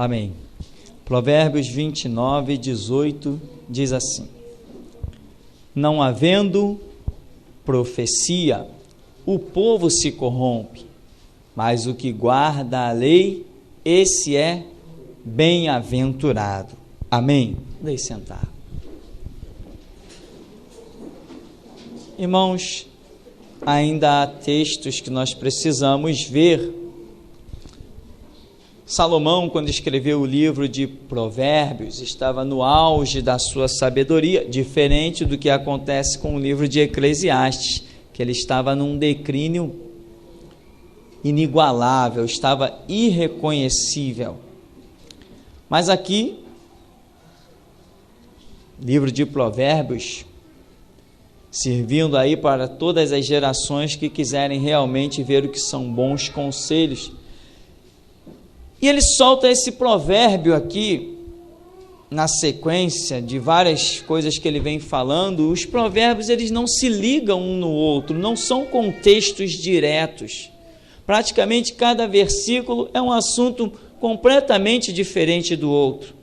Amém. Provérbios 29, 18 diz assim: não havendo profecia, o povo se corrompe, mas o que guarda a lei, esse é bem-aventurado. Amém. Deixe sentar. Irmãos, ainda há textos que nós precisamos ver. Salomão, quando escreveu o livro de Provérbios, estava no auge da sua sabedoria, diferente do que acontece com o livro de Eclesiastes, que ele estava num declínio inigualável, estava irreconhecível. Mas aqui, livro de Provérbios, servindo aí para todas as gerações que quiserem realmente ver o que são bons conselhos. E ele solta esse provérbio aqui, na sequência de várias coisas que ele vem falando. Os provérbios, eles não se ligam um no outro, não são contextos diretos. Praticamente cada versículo é um assunto completamente diferente do outro.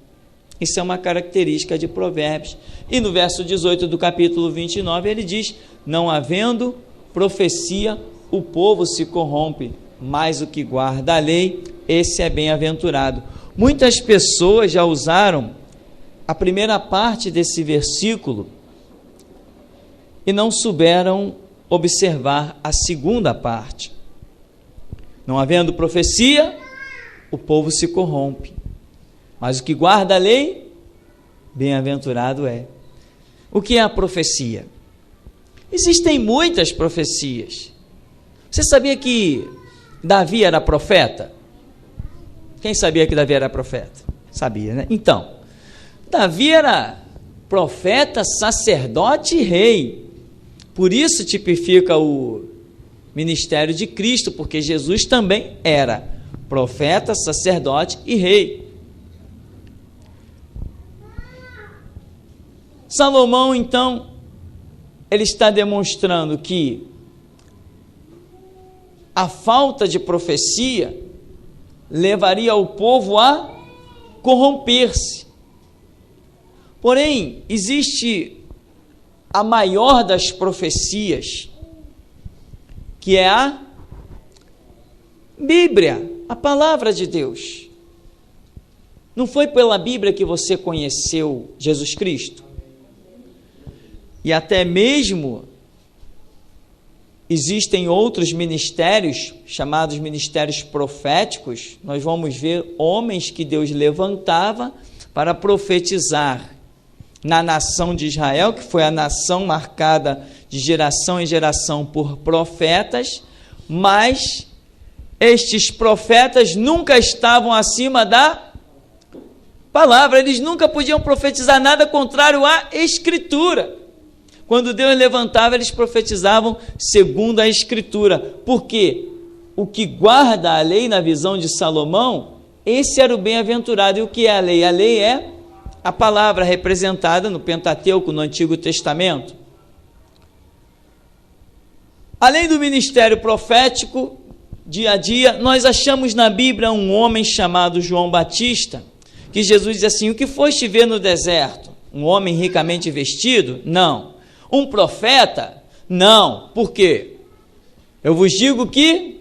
Isso é uma característica de Provérbios. E no verso 18 do capítulo 29, ele diz: não havendo profecia, o povo se corrompe, mas o que guarda a lei, esse é bem-aventurado. Muitas pessoas já usaram a primeira parte desse versículo e não souberam observar a segunda parte. Não havendo profecia, o povo se corrompe, mas o que guarda a lei, bem-aventurado é. O que é a profecia? Existem muitas profecias. Você sabia que Davi era profeta? Quem sabia que Davi era profeta? Sabia, né? Então, Davi era profeta, sacerdote e rei. Por isso tipifica o ministério de Cristo, porque Jesus também era profeta, sacerdote e rei. Salomão, então, ele está demonstrando que a falta de profecia levaria o povo a corromper-se. Porém, existe a maior das profecias, que é a Bíblia, a palavra de Deus. Não foi pela Bíblia que você conheceu Jesus Cristo? E até mesmo existem outros ministérios, chamados ministérios proféticos. Nós vamos ver homens que Deus levantava para profetizar na nação de Israel, que foi a nação marcada de geração em geração por profetas, mas estes profetas nunca estavam acima da palavra, eles nunca podiam profetizar nada contrário à Escritura. Quando Deus levantava, eles profetizavam segundo a Escritura, porque o que guarda a lei na visão de Salomão, esse era o bem-aventurado. E o que é a lei? A lei é a palavra representada no Pentateuco, no Antigo Testamento. Além do ministério profético, dia a dia, nós achamos na Bíblia um homem chamado João Batista, que Jesus diz assim: o que foste ver no deserto? Um homem ricamente vestido? Não. Um profeta? Não. Por quê? Eu vos digo que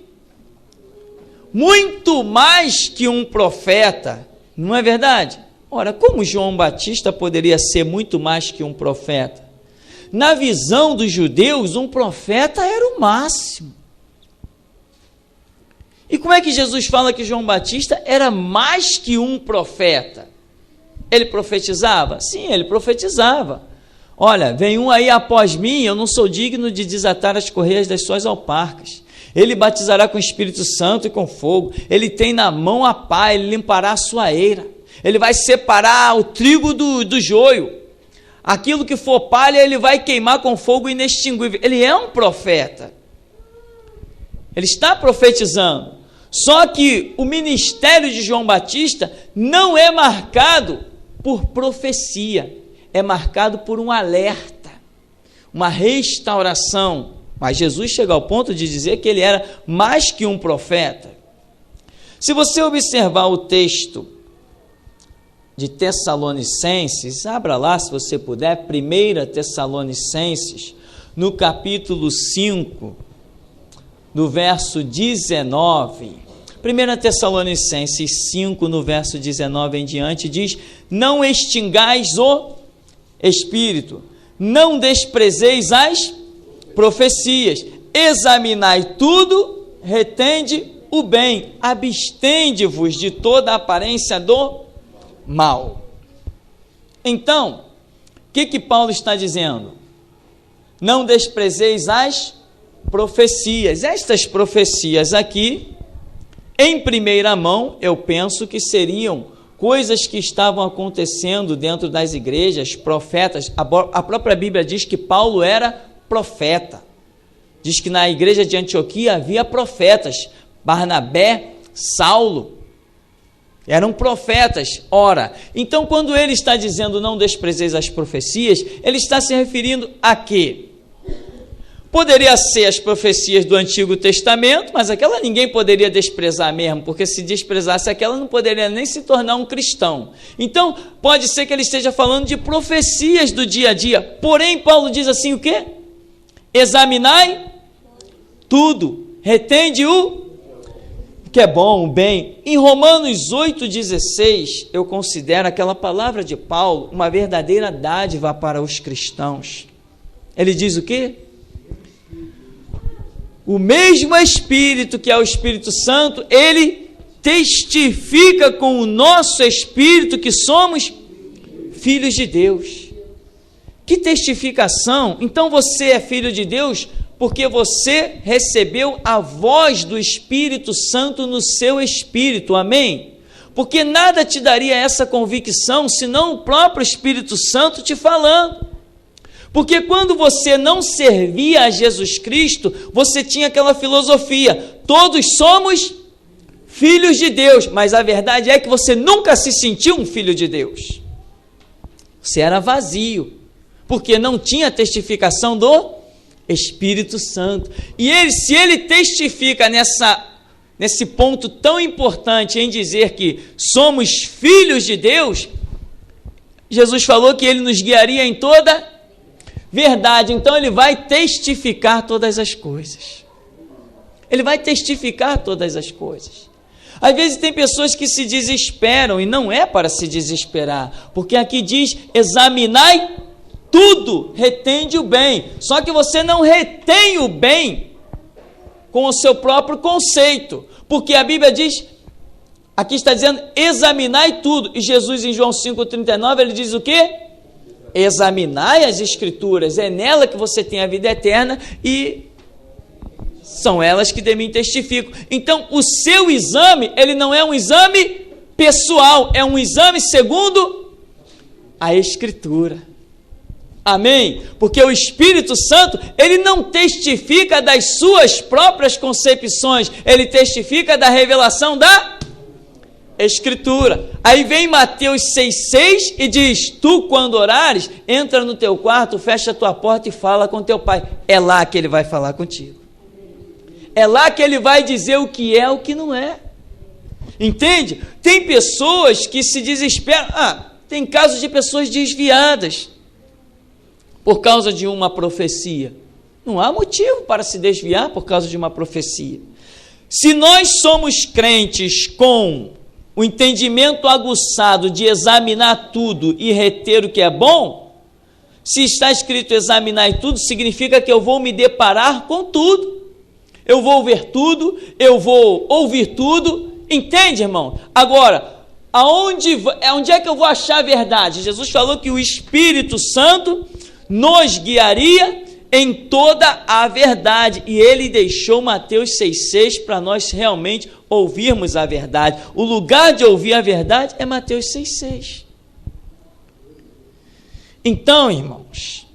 muito mais que um profeta, não é verdade? Ora, como João Batista poderia ser muito mais que um profeta? Na visão dos judeus, um profeta era o máximo. E como é que Jesus fala que João Batista era mais que um profeta? Ele profetizava? Sim, ele profetizava. Olha, vem um aí após mim, eu não sou digno de desatar as correias das suas alparcas. Ele batizará com o Espírito Santo e com fogo. Ele tem na mão a pá, ele limpará a sua eira. Ele vai separar o trigo do joio. Aquilo que for palha, ele vai queimar com fogo inextinguível. Ele é um profeta. Ele está profetizando. Só que o ministério de João Batista não é marcado por profecia. É marcado por um alerta, uma restauração. Mas Jesus chega ao ponto de dizer que ele era mais que um profeta. Se você observar o texto de Tessalonicenses, abra lá se você puder, 1 Tessalonicenses, no capítulo 5, no verso 19. 1 Tessalonicenses 5, no verso 19 em diante, diz: não extingais o Espírito, não desprezeis as profecias, examinai tudo, retende o bem, abstende-vos de toda aparência do mal. Então, o que Paulo está dizendo? Não desprezeis as profecias. Estas profecias aqui, em primeira mão, eu penso que seriam coisas que estavam acontecendo dentro das igrejas, profetas. A própria Bíblia diz que Paulo era profeta. Diz que na igreja de Antioquia havia profetas. Barnabé, Saulo, eram profetas. Ora, então quando ele está dizendo não desprezeis as profecias, ele está se referindo a quê? Poderia ser as profecias do Antigo Testamento, mas aquela ninguém poderia desprezar mesmo, porque se desprezasse aquela não poderia nem se tornar um cristão. Então, pode ser que ele esteja falando de profecias do dia a dia. Porém, Paulo diz assim o quê? Examinai tudo, retende o que é bom, o bem. Em Romanos 8,16, eu considero aquela palavra de Paulo uma verdadeira dádiva para os cristãos. Ele diz o quê? O mesmo Espírito, que é o Espírito Santo, ele testifica com o nosso espírito que somos filhos de Deus. Que testificação! Então você é filho de Deus porque você recebeu a voz do Espírito Santo no seu espírito, amém? Porque nada te daria essa convicção senão o próprio Espírito Santo te falando. Porque quando você não servia a Jesus Cristo, você tinha aquela filosofia: todos somos filhos de Deus, mas a verdade é que você nunca se sentiu um filho de Deus. Você era vazio, porque não tinha testificação do Espírito Santo. E ele, se ele testifica nesse ponto tão importante em dizer que somos filhos de Deus, Jesus falou que ele nos guiaria em toda verdade. Então ele vai testificar todas as coisas. Ele vai testificar todas as coisas. Às vezes tem pessoas que se desesperam, e não é para se desesperar, porque aqui diz: examinai tudo, retende o bem. Só que você não retém o bem com o seu próprio conceito, porque a Bíblia diz, aqui está dizendo, examinai tudo, e Jesus em João 5,39, ele diz o quê? Examinai as Escrituras, é nela que você tem a vida eterna, e são elas que de mim testificam. Então o seu exame, ele não é um exame pessoal, é um exame segundo a Escritura. Amém? Porque o Espírito Santo, ele não testifica das suas próprias concepções, ele testifica da revelação da Escritura. Aí vem Mateus 6,6 e diz: tu, quando orares, entra no teu quarto, fecha a tua porta e fala com teu pai. É lá que ele vai falar contigo. É lá que ele vai dizer o que é, o que não é. Entende? Tem pessoas que se desesperam. Tem casos de pessoas desviadas por causa de uma profecia. Não há motivo para se desviar por causa de uma profecia. Se nós somos crentes com o entendimento aguçado de examinar tudo e reter o que é bom, se está escrito examinar tudo, significa que eu vou me deparar com tudo. Eu vou ver tudo, eu vou ouvir tudo. Entende, irmão? Agora, onde é que eu vou achar a verdade? Jesus falou que o Espírito Santo nos guiaria em toda a verdade, e ele deixou Mateus 6,6 para nós realmente ouvirmos a verdade. O lugar de ouvir a verdade é Mateus 6,6. Então, irmãos,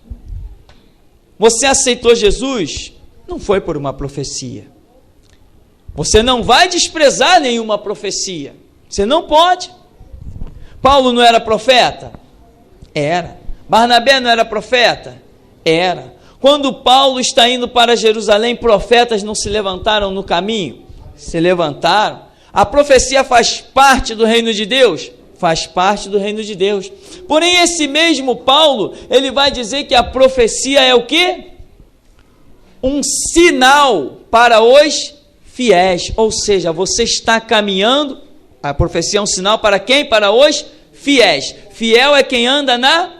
você aceitou Jesus, não foi por uma profecia. Você não vai desprezar nenhuma profecia, você não pode. Paulo não era profeta? Era. Barnabé não era profeta? Era. Quando Paulo está indo para Jerusalém, profetas não se levantaram no caminho? Se levantaram. A profecia faz parte do reino de Deus? faz parte do reino de Deus. Porém, esse mesmo Paulo, ele vai dizer que a profecia é o quê? Um sinal para os fiéis. Ou seja, você está caminhando, a profecia é um sinal para quem? Para os fiéis. Fiel é quem anda na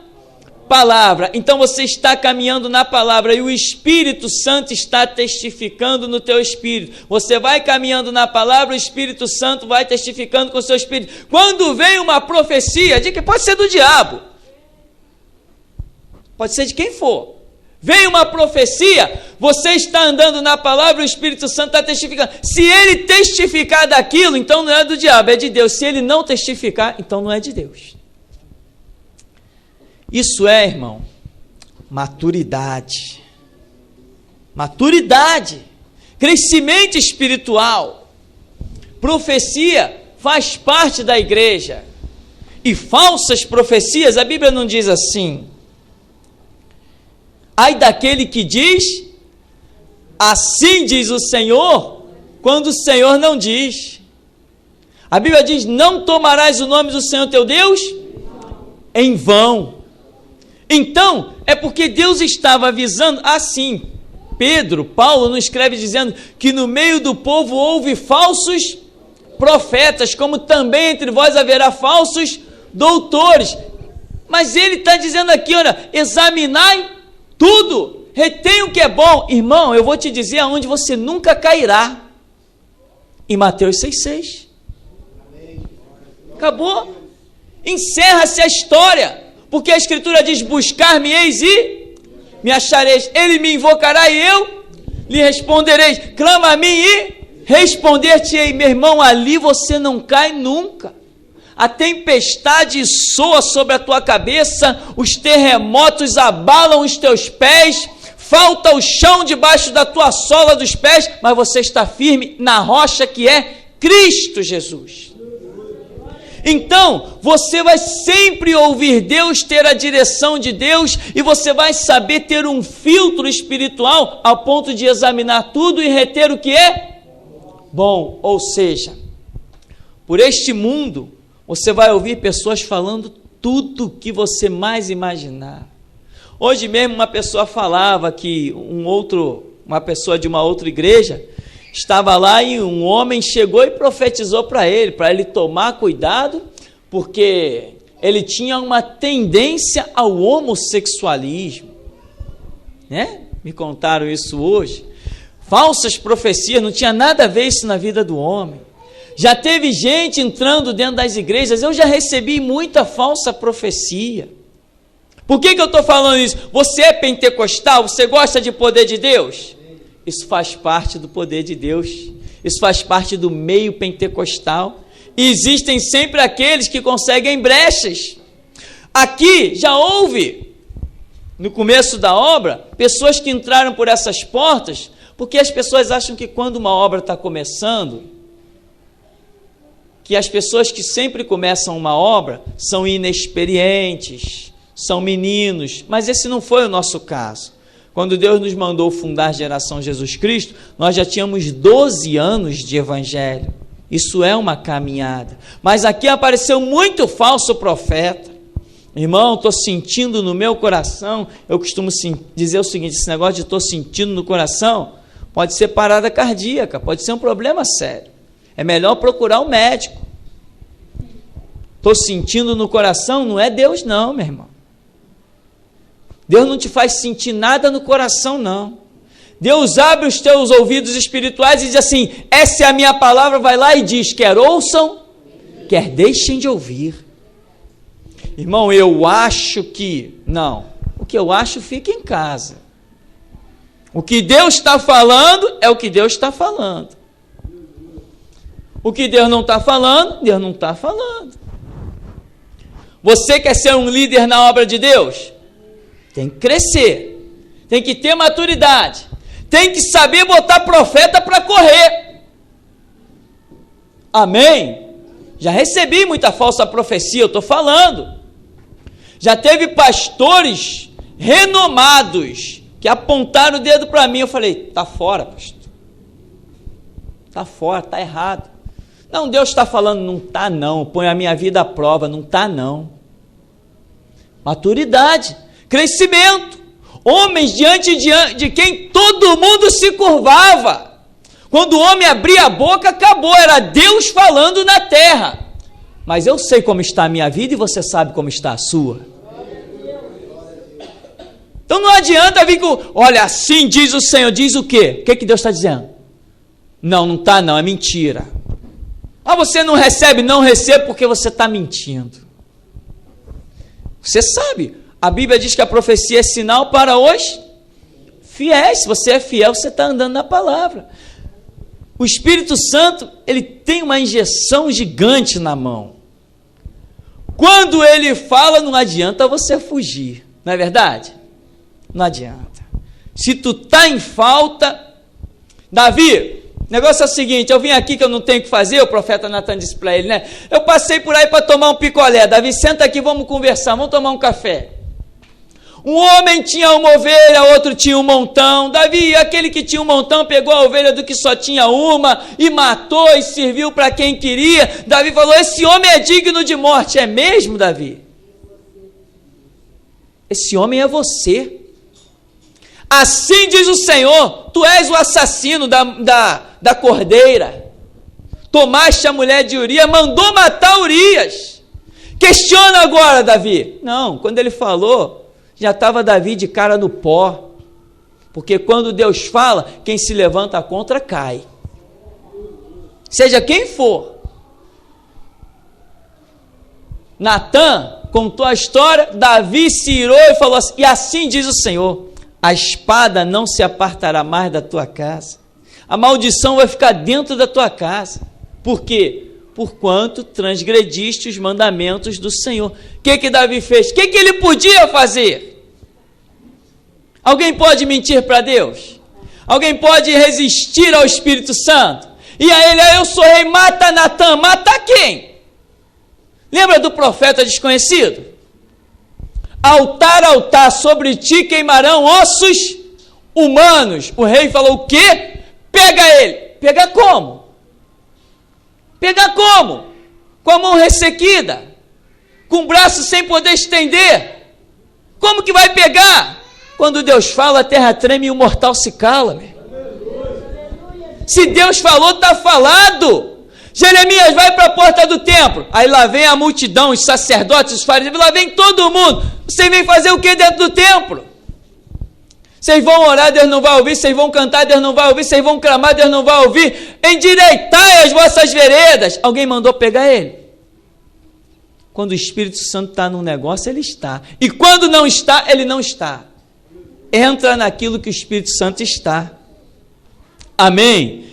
palavra. Então você está caminhando na palavra e o Espírito Santo está testificando no teu espírito. Você vai caminhando na palavra, o Espírito Santo vai testificando com o seu espírito. Quando vem uma profecia, de que pode ser do diabo, pode ser de quem for, vem uma profecia, você está andando na palavra, o Espírito Santo está testificando. Se ele testificar daquilo, então não é do diabo, é de Deus. Se ele não testificar, então não é de Deus. Isso é, irmão, maturidade. Maturidade, crescimento espiritual. Profecia faz parte da igreja. E falsas profecias, a Bíblia não diz assim: ai daquele que diz, assim diz o Senhor, quando o Senhor não diz. A Bíblia diz: não tomarás o nome do Senhor teu Deus em vão. Então, é porque Deus estava avisando assim. Paulo não escreve dizendo que no meio do povo houve falsos profetas, como também entre vós haverá falsos doutores. Mas ele está dizendo aqui, olha, examinai tudo, retém o que é bom. Irmão, eu vou te dizer aonde você nunca cairá. Em Mateus 6,6. Acabou. Encerra-se a história. Porque a Escritura diz: buscar-me-eis e me achareis. Ele me invocará e eu lhe respondereis. Clama a mim e responder-te-ei. Meu irmão, ali você não cai nunca. A tempestade soa sobre a tua cabeça, os terremotos abalam os teus pés, falta o chão debaixo da tua sola dos pés, mas você está firme na rocha que é Cristo Jesus. Então, você vai sempre ouvir Deus, ter a direção de Deus, e você vai saber ter um filtro espiritual a ponto de examinar tudo e reter o que é bom. Ou seja, por este mundo, você vai ouvir pessoas falando tudo que você mais imaginar. Hoje mesmo uma pessoa falava que uma pessoa de uma outra igreja estava lá e um homem chegou e profetizou para ele tomar cuidado, porque ele tinha uma tendência ao homossexualismo, né? Me contaram isso hoje. Falsas profecias, não tinha nada a ver isso na vida do homem. Já teve gente entrando dentro das igrejas, eu já recebi muita falsa profecia. Por que eu estou falando isso? Você é pentecostal? Você gosta de poder de Deus? Isso faz parte do poder de Deus, isso faz parte do meio pentecostal, e existem sempre aqueles que conseguem brechas. Aqui já houve, no começo da obra, pessoas que entraram por essas portas, porque as pessoas acham que quando uma obra está começando, que as pessoas que sempre começam uma obra são inexperientes, são meninos, mas esse não foi o nosso caso. Quando Deus nos mandou fundar Geração Jesus Cristo, nós já tínhamos 12 anos de evangelho. Isso é uma caminhada. Mas aqui apareceu muito falso profeta. Irmão, estou sentindo no meu coração. Eu costumo dizer o seguinte: esse negócio de estou sentindo no coração pode ser parada cardíaca, pode ser um problema sério. É melhor procurar um médico. Estou sentindo no coração, não é Deus não, meu irmão. Deus não te faz sentir nada no coração, não. Deus abre os teus ouvidos espirituais e diz assim: essa é a minha palavra, vai lá e diz, quer ouçam, quer deixem de ouvir. Irmão, eu acho que... Não, o que eu acho fica em casa. O que Deus está falando é o que Deus está falando. O que Deus não está falando, Deus não está falando. Você quer ser um líder na obra de Deus? Tem que crescer, tem que ter maturidade, tem que saber botar profeta para correr. Amém? Já recebi muita falsa profecia, eu estou falando. Já teve pastores renomados que apontaram o dedo para mim. Eu falei: está fora, pastor. Está fora, está errado. Não, Deus está falando, não está não, põe a minha vida à prova, não está não. Maturidade, crescimento, homens diante de quem todo mundo se curvava. Quando o homem abria a boca, acabou, era Deus falando na terra. Mas eu sei como está a minha vida e você sabe como está a sua. Então não adianta vir com, olha, assim diz o Senhor, diz o quê? O que Deus está dizendo? Não, não está não, é mentira. Ah, você não recebe? Não recebe porque você está mentindo. Você sabe, a Bíblia diz que a profecia é sinal para os fiéis. Se você é fiel, você está andando na palavra. O Espírito Santo, ele tem uma injeção gigante na mão. Quando ele fala, não adianta você fugir, não é verdade? Não adianta. Se tu está em falta, Davi, o negócio é o seguinte, eu vim aqui que eu não tenho o que fazer, o profeta Natan disse para ele, né? Eu passei por aí para tomar um picolé. Davi, senta aqui, vamos conversar, vamos tomar um café. Um homem tinha uma ovelha, outro tinha um montão. Davi, aquele que tinha um montão, pegou a ovelha do que só tinha uma e matou e serviu para quem queria. Davi falou, esse homem é digno de morte. É mesmo, Davi? Esse homem é você. Assim diz o Senhor, tu és o assassino da cordeira. Tomaste a mulher de Urias, mandou matar Urias. Questiona agora, Davi. Não, quando ele falou, já estava Davi de cara no pó. Porque quando Deus fala, quem se levanta contra cai. Seja quem for. Natan contou a história, Davi se irou e falou assim, e assim diz o Senhor, a espada não se apartará mais da tua casa, a maldição vai ficar dentro da tua casa. Por quê? Porquanto transgrediste os mandamentos do Senhor. O que Davi fez? O que ele podia fazer? Alguém pode mentir para Deus? Alguém pode resistir ao Espírito Santo? E a ele, eu sou rei, mata Natan, mata quem? Lembra do profeta desconhecido? Altar, altar, sobre ti queimarão ossos humanos. O rei falou, o quê? Pega ele. Pega como? Pega como? Com a mão ressequida? Com o braço sem poder estender? Como que vai pegar? Quando Deus fala, a terra treme e o mortal se cala. Meu. Se Deus falou, está falado. Jeremias vai para a porta do templo, aí lá vem a multidão, os sacerdotes, os fariseus, lá vem todo mundo. Vocês vêm fazer o que dentro do templo? Vocês vão orar, Deus não vai ouvir. Vocês vão cantar, Deus não vai ouvir. Vocês vão clamar, Deus não vai ouvir. Endireitai as vossas veredas. Alguém mandou pegar ele? Quando o Espírito Santo está num negócio, ele está. E quando não está, ele não está. Entra naquilo que o Espírito Santo está. Amém?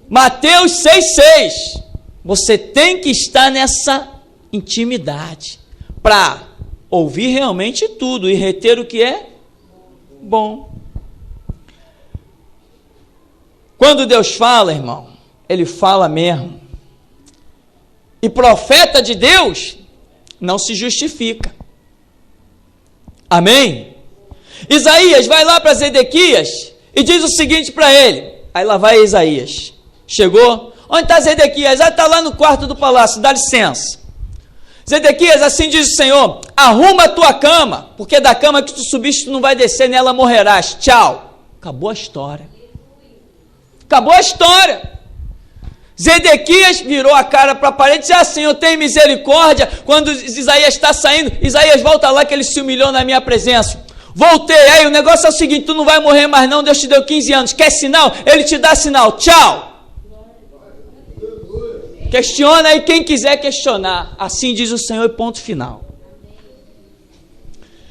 Mateus 6,6. Você tem que estar nessa intimidade para ouvir realmente tudo e reter o que é bom. Quando Deus fala, irmão, ele fala mesmo. E profeta de Deus não se justifica. Amém? Isaías vai lá para Zedequias e diz o seguinte para ele. Aí lá vai Isaías. Chegou. Onde está Zedequias? Ah, está lá no quarto do palácio, dá licença. Zedequias, assim diz o Senhor, arruma a tua cama, porque da cama que tu subiste tu não vai descer, nela morrerás. Tchau. Acabou a história. Acabou a história. Zedequias virou a cara para a parede e disse, Senhor, tem misericórdia. Quando Isaías está saindo, Isaías volta lá que ele se humilhou na minha presença. Voltei, aí o negócio é o seguinte, tu não vai morrer mais não, Deus te deu 15 anos, quer sinal? Ele te dá sinal, tchau. Questiona aí quem quiser questionar, assim diz o Senhor e ponto final.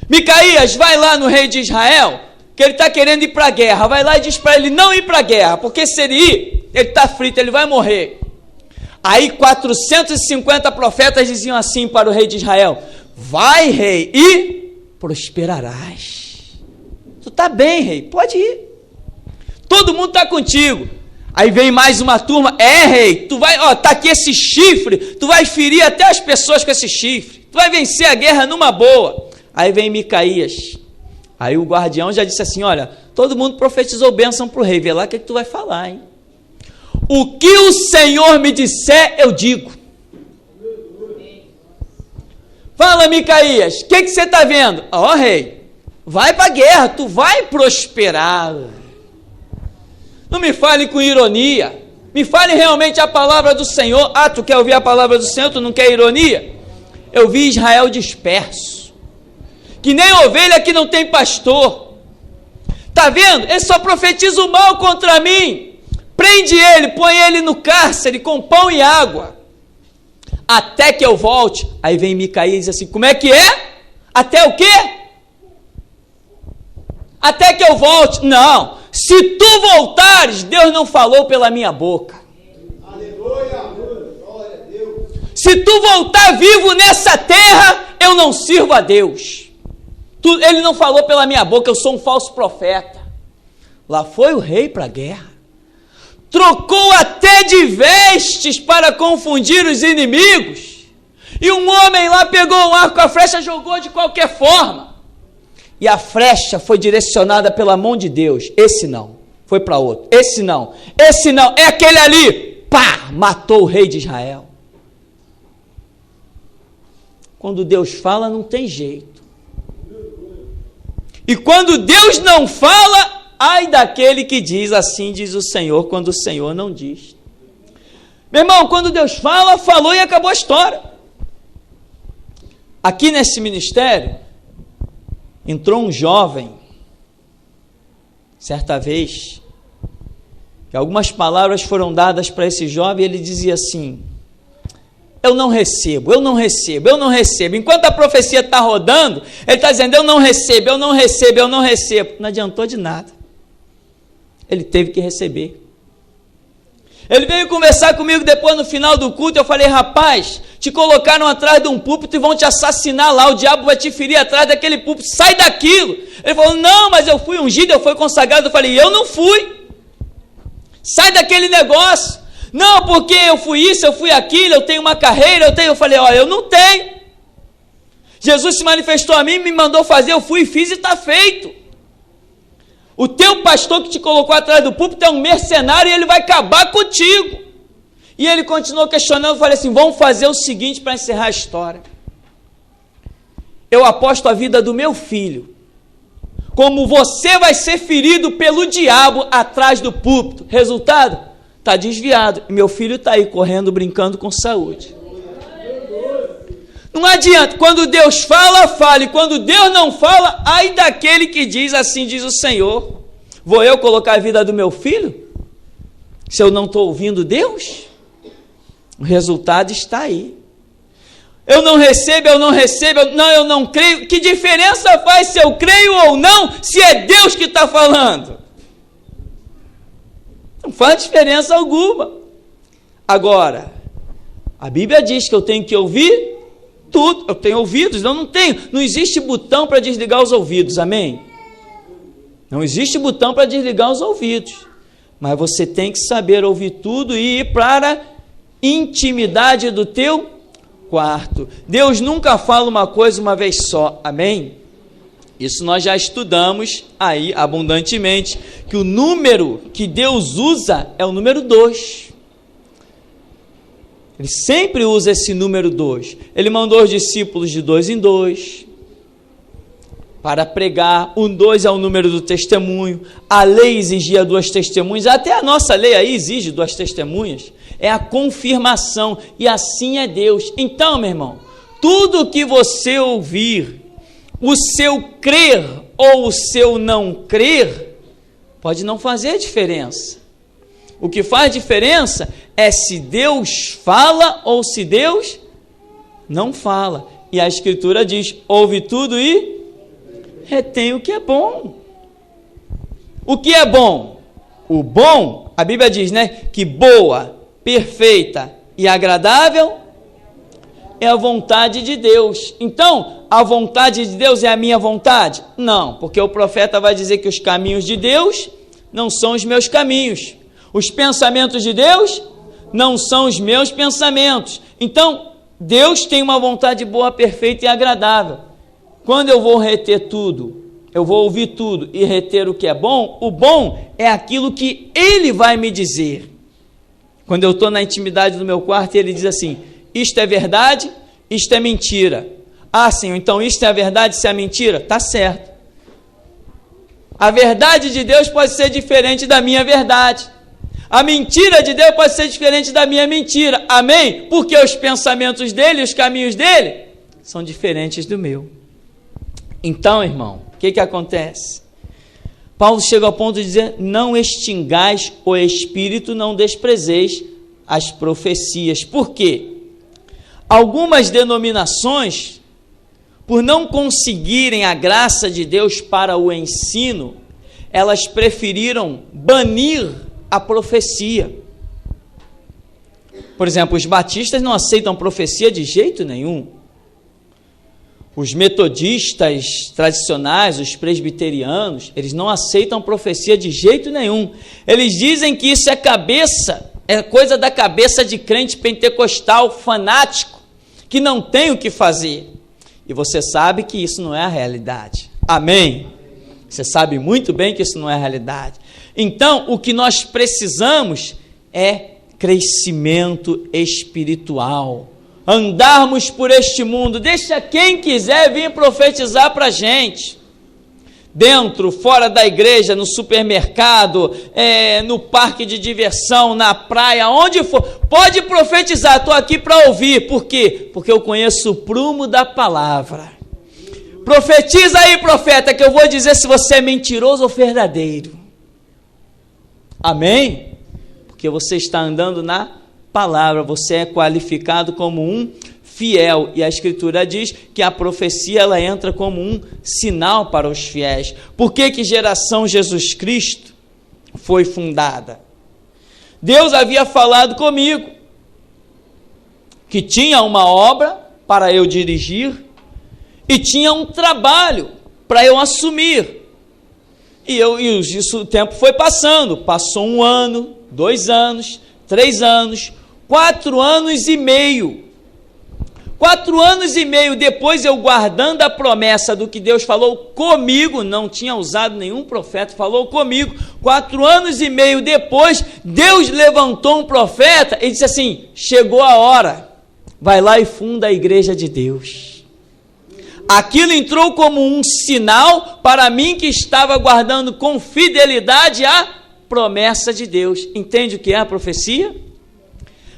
Micaías vai lá no rei de Israel, que ele está querendo ir para a guerra, vai lá e diz para ele não ir para a guerra, porque se ele ir, ele está frito, ele vai morrer. Aí 450 profetas diziam assim para o rei de Israel, vai rei e prosperarás. Tu está bem rei, pode ir, todo mundo está contigo. Aí vem mais uma turma, rei, tu vai, tá aqui esse chifre, tu vai ferir até as pessoas com esse chifre, tu vai vencer a guerra numa boa. Aí vem Micaías, aí o guardião já disse assim, olha, todo mundo profetizou bênção para o rei, vê lá o que tu vai falar, hein? O que o Senhor me disser, eu digo. Fala, Micaías, o que você está vendo? Ó, rei, vai para a guerra, tu vai prosperar. Não me fale com ironia, me fale realmente a palavra do Senhor. Ah, tu quer ouvir a palavra do Senhor, tu não quer ironia? Eu vi Israel disperso, que nem ovelha que não tem pastor. Tá vendo? Ele só profetiza o mal contra mim. Prende ele, põe ele no cárcere com pão e água, até que eu volte. Aí vem Micaías e diz assim, como é que é? Até o quê? Até que eu volte. Não, se tu voltares, Deus não falou pela minha boca. Aleluia, glória a Deus. Se tu voltar vivo nessa terra, eu não sirvo a Deus. Ele não falou pela minha boca, eu sou um falso profeta. Lá foi o rei para a guerra. Trocou até de vestes para confundir os inimigos. E um homem lá pegou um arco, a flecha jogou de qualquer forma. E a flecha foi direcionada pela mão de Deus. Esse não, foi para outro. Esse não, é aquele ali. Pá, matou o rei de Israel. Quando Deus fala, não tem jeito. E quando Deus não fala, ai daquele que diz, assim diz o Senhor, quando o Senhor não diz. Meu irmão, quando Deus fala, falou e acabou a história. Aqui nesse ministério, entrou um jovem, certa vez, que algumas palavras foram dadas para esse jovem, e ele dizia assim, eu não recebo. Enquanto a profecia está rodando, ele está dizendo, eu não recebo. Não adiantou de nada. Ele teve que receber. Ele veio conversar comigo depois no final do culto, eu falei, rapaz, te colocaram atrás de um púlpito e vão te assassinar lá, o diabo vai te ferir atrás daquele púlpito, sai daquilo. Ele falou, não, mas eu fui ungido, eu fui consagrado. Eu falei, eu não fui. Sai daquele negócio. Não, porque eu fui isso, eu fui aquilo, eu tenho uma carreira, eu falei, olha, eu não tenho. Jesus se manifestou a mim, me mandou fazer, eu fui e fiz e está feito. O teu pastor que te colocou atrás do púlpito é um mercenário e ele vai acabar contigo. E ele continuou questionando, eu falei assim, vamos fazer o seguinte para encerrar a história. Eu aposto a vida do meu filho, como você vai ser ferido pelo diabo atrás do púlpito. Resultado? Está desviado. E meu filho está aí correndo, brincando com saúde. Não adianta. Quando Deus fala, fale. Quando Deus não fala, ai daquele que diz, assim diz o Senhor. Vou eu colocar a vida do meu filho? Se eu não estou ouvindo Deus? O resultado está aí. Eu não recebo, eu não creio. Que diferença faz se eu creio ou não, se é Deus que está falando? Não faz diferença alguma. Agora, a Bíblia diz que eu tenho que ouvir tudo. Eu tenho ouvidos, não tenho. Não existe botão para desligar os ouvidos, amém? Não existe botão para desligar os ouvidos. Mas você tem que saber ouvir tudo e ir para a intimidade do teu quarto. Deus nunca fala uma coisa uma vez só, amém? Isso nós já estudamos aí abundantemente, que o número que Deus usa é o número 2. Ele sempre usa esse número 2. Ele mandou os discípulos de 2 em 2 para pregar. O 2 é o número do testemunho. A lei exigia 2 testemunhas. Até a nossa lei aí exige 2 testemunhas. É a confirmação. E assim é Deus. Então, meu irmão, tudo que você ouvir, o seu crer ou o seu não crer, pode não fazer diferença. O que faz diferença é se Deus fala ou se Deus não fala. E a Escritura diz, ouve tudo e retém o que é bom. O que é bom? O bom, a Bíblia diz, né? Que boa, perfeita e agradável é a vontade de Deus. Então, a vontade de Deus é a minha vontade? Não, porque o profeta vai dizer que os caminhos de Deus não são os meus caminhos. Os pensamentos de Deus não são os meus pensamentos. Então, Deus tem uma vontade boa, perfeita e agradável. Quando eu vou reter tudo, eu vou ouvir tudo e reter o que é bom, o bom é aquilo que Ele vai me dizer. Quando eu estou na intimidade do meu quarto e ele diz assim, isto é verdade, isto é mentira. Ah, Senhor, então isto é a verdade, isso é a mentira? Tá certo. A verdade de Deus pode ser diferente da minha verdade. A mentira de Deus pode ser diferente da minha mentira. Amém? Porque os pensamentos dele, os caminhos dele, são diferentes do meu. Então, irmão, o que acontece? Paulo chega ao ponto de dizer, não extingais o espírito, não desprezeis as profecias. Por quê? Algumas denominações, por não conseguirem a graça de Deus para o ensino, elas preferiram banir a profecia. Por exemplo, os batistas não aceitam profecia de jeito nenhum. Os metodistas tradicionais, os presbiterianos, eles não aceitam profecia de jeito nenhum. Eles dizem que isso é coisa da cabeça de crente pentecostal fanático, que não tem o que fazer. E você sabe que isso não é a realidade. Amém? Você sabe muito bem que isso não é a realidade. Então, o que nós precisamos é crescimento espiritual. Andarmos por este mundo. Deixa quem quiser vir profetizar para a gente. Dentro, fora da igreja, no supermercado, no parque de diversão, na praia, onde for. Pode profetizar, estou aqui para ouvir. Por quê? Porque eu conheço o prumo da palavra. Profetiza aí, profeta, que eu vou dizer se você é mentiroso ou verdadeiro. Amém? Porque você está andando na palavra, você é qualificado como um fiel, e a Escritura diz que a profecia ela entra como um sinal para os fiéis. Por que geração Jesus Cristo foi fundada? Deus havia falado comigo que tinha uma obra para eu dirigir e tinha um trabalho para eu assumir. E o tempo foi passando, passou 1 ano, 2 anos, 3 anos, 4 anos e meio. 4 anos e meio depois, eu guardando a promessa do que Deus falou comigo, não tinha usado nenhum profeta, falou comigo. 4 anos e meio depois, Deus levantou um profeta e disse assim, chegou a hora, vai lá e funda a igreja de Deus. Aquilo entrou como um sinal para mim que estava guardando com fidelidade a promessa de Deus. Entende o que é a profecia?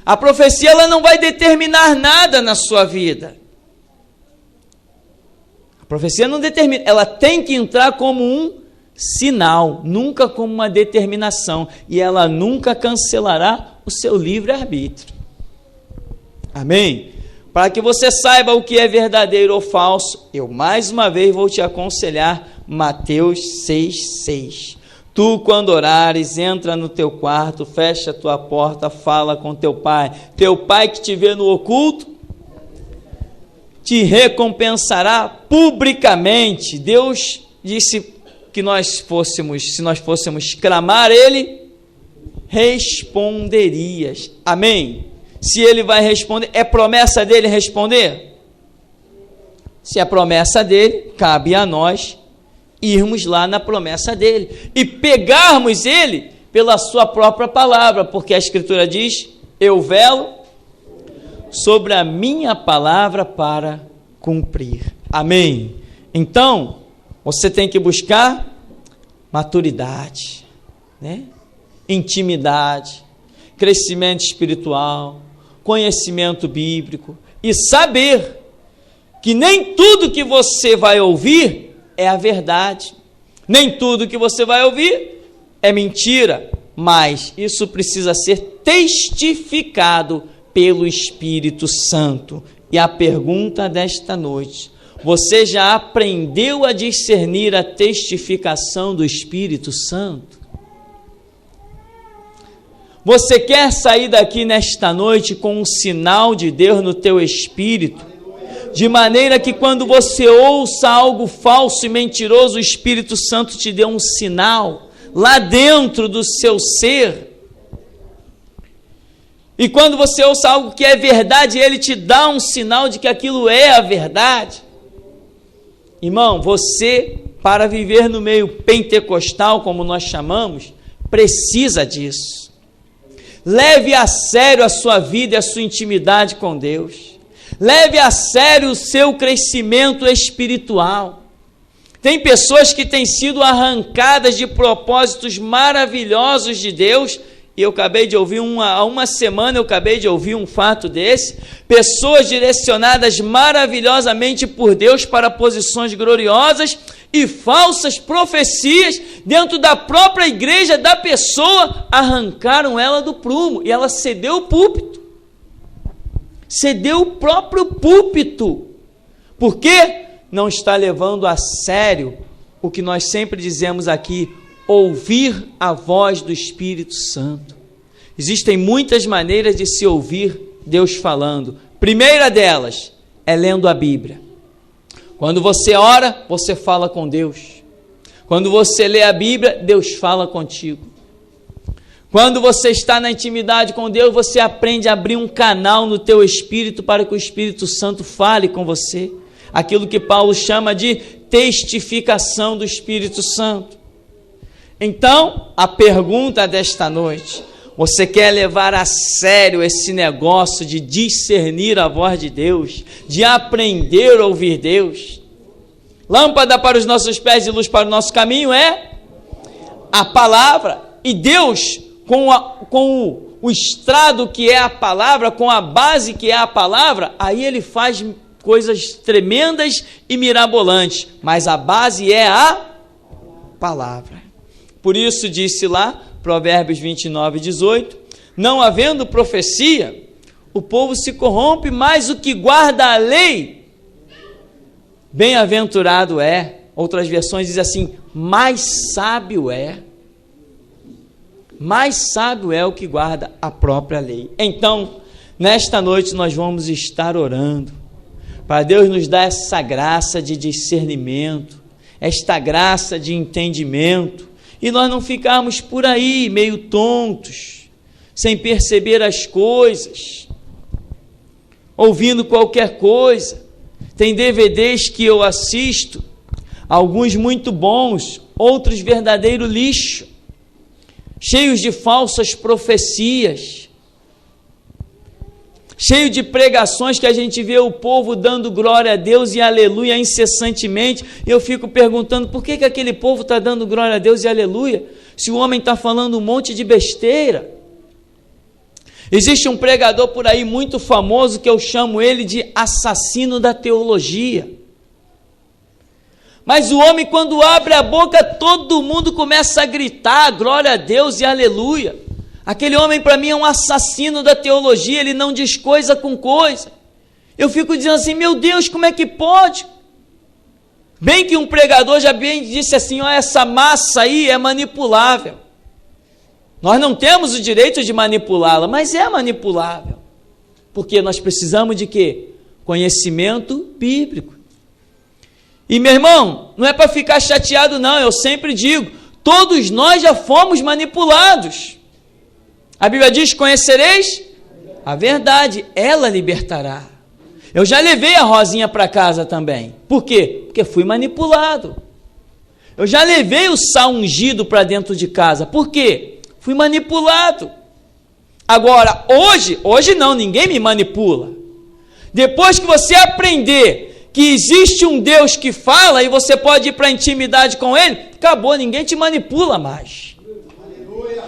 A profecia ela não vai determinar nada na sua vida. A profecia não determina, ela tem que entrar como um sinal, nunca como uma determinação, e ela nunca cancelará o seu livre-arbítrio. Amém? Para que você saiba o que é verdadeiro ou falso, eu mais uma vez vou te aconselhar Mateus 6,6. Tu, quando orares, entra no teu quarto, fecha a tua porta, fala com teu pai que te vê no oculto, te recompensará publicamente. Deus disse que se nós fôssemos clamar, ele responderias. Amém? Se ele vai responder, é promessa dele responder? Se é promessa dele, cabe a nós irmos lá na promessa dele e pegarmos ele pela sua própria palavra, porque a Escritura diz, eu velo sobre a minha palavra para cumprir. Amém? Então, você tem que buscar maturidade, né? Intimidade, crescimento espiritual, conhecimento bíblico e saber que nem tudo que você vai ouvir é a verdade, nem tudo que você vai ouvir é mentira, mas isso precisa ser testificado pelo Espírito Santo. E a pergunta desta noite, você já aprendeu a discernir a testificação do Espírito Santo? Você quer sair daqui nesta noite com um sinal de Deus no teu espírito? De maneira que quando você ouça algo falso e mentiroso, o Espírito Santo te dê um sinal lá dentro do seu ser. E quando você ouça algo que é verdade, ele te dá um sinal de que aquilo é a verdade. Irmão, você, para viver no meio pentecostal, como nós chamamos, precisa disso. Leve a sério a sua vida e a sua intimidade com Deus. Leve a sério o seu crescimento espiritual. Tem pessoas que têm sido arrancadas de propósitos maravilhosos de Deus, e eu acabei de ouvir, há uma semana eu acabei de ouvir um fato desse, pessoas direcionadas maravilhosamente por Deus para posições gloriosas, e falsas profecias dentro da própria igreja da pessoa arrancaram ela do prumo, e ela cedeu o púlpito, cedeu o próprio púlpito, porque não está levando a sério o que nós sempre dizemos aqui, ouvir a voz do Espírito Santo. Existem muitas maneiras de se ouvir Deus falando. Primeira delas é lendo a Bíblia. Quando você ora, você fala com Deus. Quando você lê a Bíblia, Deus fala contigo. Quando você está na intimidade com Deus, você aprende a abrir um canal no teu espírito para que o Espírito Santo fale com você. Aquilo que Paulo chama de testificação do Espírito Santo. Então, a pergunta desta noite: você quer levar a sério esse negócio de discernir a voz de Deus, de aprender a ouvir Deus? Lâmpada para os nossos pés e luz para o nosso caminho é a palavra. E Deus, com o estrado que é a palavra, com a base que é a palavra, aí Ele faz coisas tremendas e mirabolantes, mas a base é a palavra. Por isso disse lá, Provérbios 29:18, não havendo profecia, o povo se corrompe, mas o que guarda a lei, bem-aventurado é. Outras versões dizem assim, mais sábio é. Mais sábio é o que guarda a própria lei. Então, nesta noite nós vamos estar orando, para Deus nos dar essa graça de discernimento, esta graça de entendimento, e nós não ficarmos por aí meio tontos, sem perceber as coisas, ouvindo qualquer coisa. Tem DVDs que eu assisto, alguns muito bons, outros verdadeiro lixo, cheios de falsas profecias, cheio de pregações que a gente vê o povo dando glória a Deus e aleluia incessantemente, e eu fico perguntando, por que aquele povo está dando glória a Deus e aleluia, se o homem está falando um monte de besteira? Existe um pregador por aí muito famoso, que eu chamo ele de assassino da teologia, mas o homem, quando abre a boca, todo mundo começa a gritar glória a Deus e aleluia. Aquele homem para mim é um assassino da teologia, ele não diz coisa com coisa. Eu fico dizendo assim, meu Deus, como é que pode? Bem que um pregador já bem disse assim, ó, essa massa aí é manipulável. Nós não temos o direito de manipulá-la, mas é manipulável. Porque nós precisamos de quê? Conhecimento bíblico. E meu irmão, não é para ficar chateado não, eu sempre digo, todos nós já fomos manipulados. A Bíblia diz, conhecereis a verdade, ela libertará. Eu já levei a Rosinha para casa também. Por quê? Porque fui manipulado. Eu já levei o sal ungido para dentro de casa. Por quê? Fui manipulado. Agora, hoje não, ninguém me manipula. Depois que você aprender que existe um Deus que fala e você pode ir para a intimidade com Ele, acabou, ninguém te manipula mais.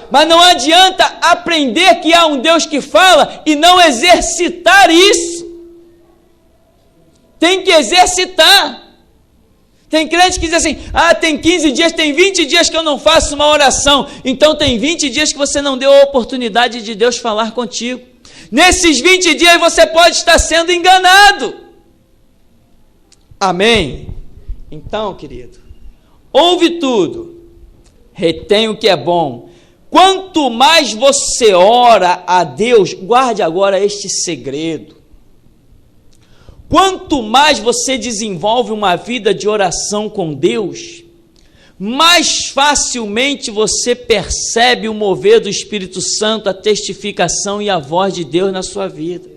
Mas não adianta aprender que há um Deus que fala e não exercitar isso. Tem que exercitar. Tem crente que diz assim, tem 15 dias, tem 20 dias que eu não faço uma oração. Então tem 20 dias que você não deu a oportunidade de Deus falar contigo. Nesses 20 dias você pode estar sendo enganado. Amém? Então, querido, ouve tudo, retém o que é bom. Quanto mais você ora a Deus, guarde agora este segredo. Quanto mais você desenvolve uma vida de oração com Deus, mais facilmente você percebe o mover do Espírito Santo, a testificação e a voz de Deus na sua vida.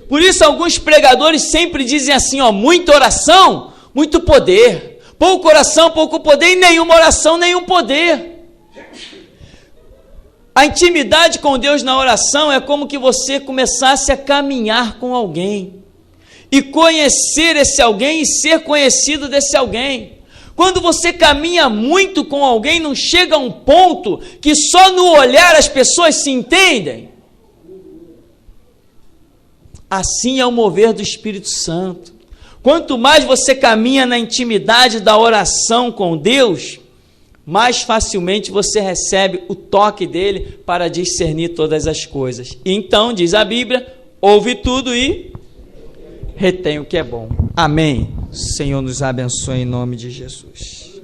Por isso alguns pregadores sempre dizem assim, muita oração, muito poder. Pouca oração, pouco poder, e nenhuma oração, nenhum poder. A intimidade com Deus na oração é como que você começasse a caminhar com alguém e conhecer esse alguém e ser conhecido desse alguém. Quando você caminha muito com alguém, não chega a um ponto que só no olhar as pessoas se entendem? Assim é o mover do Espírito Santo. Quanto mais você caminha na intimidade da oração com Deus, mais facilmente você recebe o toque dele para discernir todas as coisas. E então, diz a Bíblia, ouve tudo e retém o que é bom. Amém. O Senhor nos abençoe em nome de Jesus.